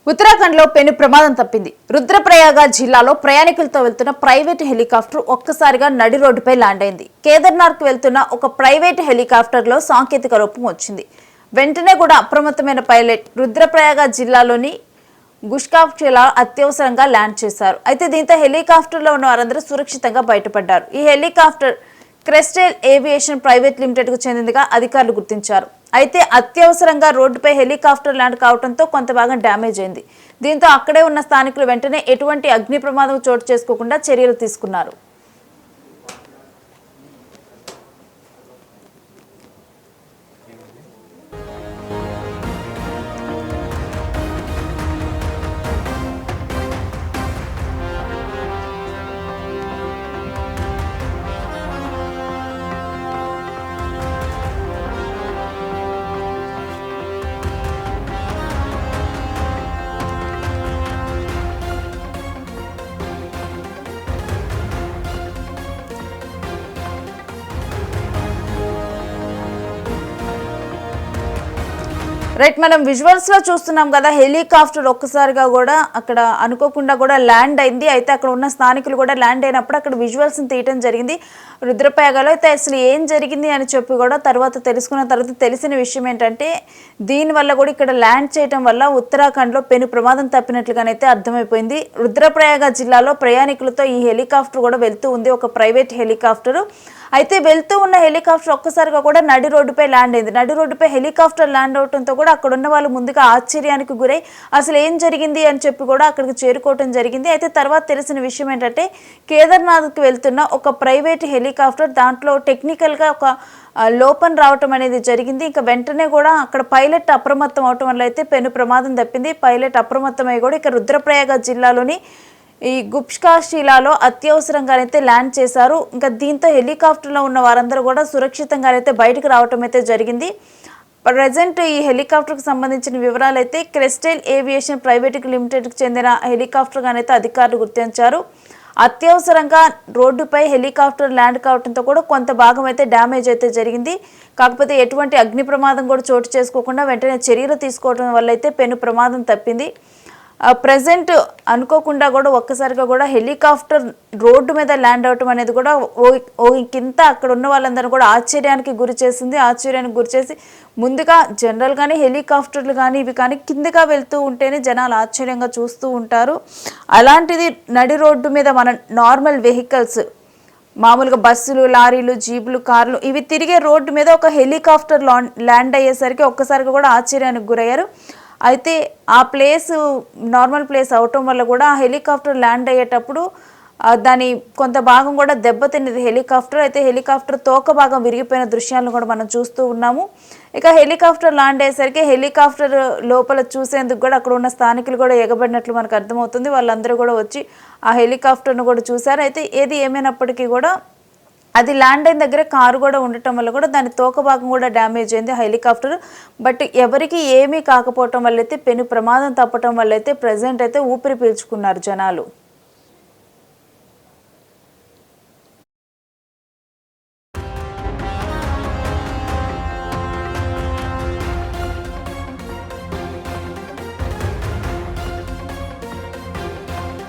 ఉత్తరాఖండ్లో పెను ప్రమాదం తప్పింది. రుద్రప్రయాగ జిల్లాలో ప్రయాణికులతో వెళ్తున్న ప్రైవేట్ హెలికాప్టర్ ఒక్కసారిగా నడి రోడ్డుపై ల్యాండ్ అయింది. కేదార్నాథ్కు వెళ్తున్న ఒక ప్రైవేట్ హెలికాప్టర్లో సాంకేతిక రూపం వచ్చింది. వెంటనే కూడా అప్రమత్తమైన పైలట్ రుద్రప్రయాగ జిల్లాలోని గుష్కాఫ్లో అత్యవసరంగా ల్యాండ్ చేశారు. అయితే దీంతో హెలికాప్టర్లో ఉన్న వారందరూ సురక్షితంగా బయటపడ్డారు. ఈ హెలికాప్టర్ క్రెస్టెల్ ఏవియేషన్ ప్రైవేట్ లిమిటెడ్ కు చెందినదిగా అధికారులు గుర్తించారు. అయితే అత్యవసరంగా రోడ్డుపై హెలికాప్టర్ ల్యాండ్ కావడంతో కొంత భాగం డ్యామేజ్ అయింది. దీంతో అక్కడే ఉన్న స్థానికులు వెంటనే ఎటువంటి అగ్ని ప్రమాదం చోటు చేసుకోకుండా చర్యలు తీసుకున్నారు. రైట్, మనం విజువల్స్ లో చూస్తున్నాం కదా, హెలికాప్టర్ ఒక్కసారిగా కూడా అక్కడ అనుకోకుండా కూడా ల్యాండ్ అయింది. అయితే అక్కడ ఉన్న స్థానికులు కూడా ల్యాండ్ అయినప్పుడు అక్కడ విజువల్స్ తీయడం జరిగింది రుద్రప్రయాగలో. అయితే అసలు ఏం జరిగింది అని చెప్పి కూడా తర్వాత తెలుసుకున్న తర్వాత తెలిసిన విషయం ఏంటంటే, దీనివల్ల కూడా ఇక్కడ ల్యాండ్ చేయడం వల్ల ఉత్తరాఖండ్లో పెను ప్రమాదం తప్పినట్లుగానైతే అర్థమైపోయింది. రుద్రప్రయాగ జిల్లాలో ప్రయాణికులతో ఈ హెలికాప్టర్ కూడా వెళ్తూ ఉంది, ఒక ప్రైవేట్ హెలికాప్టర్. అయితే వెళ్తూ ఉన్న హెలికాప్టర్ ఒక్కసారిగా కూడా నడి రోడ్డుపై ల్యాండ్ అయింది. నడి రోడ్డుపై హెలికాప్టర్ ల్యాండ్ అవడంతో కూడా అక్కడ ఉన్న వాళ్ళు ముందుగా ఆశ్చర్యానికి గురై అసలు ఏం జరిగింది అని చెప్పి కూడా అక్కడికి చేరుకోవడం జరిగింది. అయితే తర్వాత తెలిసిన విషయం ఏంటంటే, కేదార్నాథ్కి వెళ్తున్న ఒక ప్రైవేట్ హెలికాప్టర్ దాంట్లో టెక్నికల్గా ఒక లోపం రావటం అనేది జరిగింది. ఇంకా వెంటనే కూడా అక్కడ పైలట్ అప్రమత్తం అవటం వల్ల అయితే పెను ప్రమాదం తప్పింది. పైలట్ అప్రమత్తమై కూడా ఇక రుద్రప్రయాగ జిల్లాలోని ఈ గుప్కాశిలాలో అత్యవసరంగానైతే ల్యాండ్ చేశారు. ఇంకా దీంతో హెలికాప్టర్లో ఉన్న వారందరూ కూడా సురక్షితంగానైతే బయటకు రావటం అయితే జరిగింది. ప్రజెంట్ ఈ హెలికాప్టర్కి సంబంధించిన వివరాలు అయితే క్రెస్టెల్ ఏవియేషన్ ప్రైవేట్ లిమిటెడ్కి చెందిన హెలికాప్టర్గానైతే అధికారులు గుర్తించారు. అత్యవసరంగా రోడ్డుపై హెలికాప్టర్ ల్యాండ్ కావడంతో కూడా కొంత భాగం అయితే డ్యామేజ్ అయితే జరిగింది. కాకపోతే ఎటువంటి అగ్ని ప్రమాదం కూడా చోటు చేసుకోకుండా వెంటనే చర్యలు తీసుకోవడం వల్ల అయితే పెను ప్రమాదం తప్పింది. ప్రజెంట్ అనుకోకుండా కూడా ఒక్కసారిగా కూడా హెలికాప్టర్ రోడ్డు మీద ల్యాండ్ అవటం అనేది కూడా కింద అక్కడ ఉన్న వాళ్ళందరూ కూడా ఆశ్చర్యానికి గురి చేసింది. ఆశ్చర్యానికి గురి చేసి ముందుగా జనరల్గానే హెలికాప్టర్లు కానీ ఇవి కానీ కిందగా వెళ్తూ ఉంటేనే జనాలు ఆశ్చర్యంగా చూస్తూ ఉంటారు. అలాంటిది నడి రోడ్డు మీద మన నార్మల్ వెహికల్స్ మామూలుగా బస్సులు, లారీలు, జీపులు, కార్లు ఇవి తిరిగే రోడ్డు మీద ఒక హెలికాప్టర్ ల్యాండ్ అయ్యేసరికి ఒక్కసారిగా కూడా ఆశ్చర్యానికి గురయ్యారు. అయితే ఆ ప్లేస్ నార్మల్ ప్లేస్ అవటం వల్ల కూడా ఆ హెలికాప్టర్ ల్యాండ్ అయ్యేటప్పుడు దాని కొంత భాగం కూడా దెబ్బతిన్నది హెలికాప్టర్. అయితే హెలికాప్టర్ తోక భాగం విరిగిపోయిన దృశ్యాలను కూడా మనం చూస్తూ ఉన్నాము. ఇక హెలికాప్టర్ ల్యాండ్ అయ్యేసరికి హెలికాప్టర్ లోపల చూసేందుకు కూడా అక్కడ ఉన్న స్థానికులు కూడా ఎగబడినట్లు మనకు అర్థమవుతుంది. వాళ్ళందరూ కూడా వచ్చి ఆ హెలికాప్టర్ను కూడా చూశారు. అయితే ఏది ఏమైనప్పటికీ కూడా అది ల్యాండ్ అయిన దగ్గర కారు కూడా ఉండటం వల్ల కూడా దాని తోక భాగం కూడా డ్యామేజ్ అయింది హెలికాప్టర్. బట్ ఎవరికి ఏమీ కాకపోవటం వల్ల అయితే పెను ప్రమాదం తప్పటం వల్ల అయితే ప్రజెంట్ అయితే ఊపిరి పీల్చుకున్నారు జనాలు.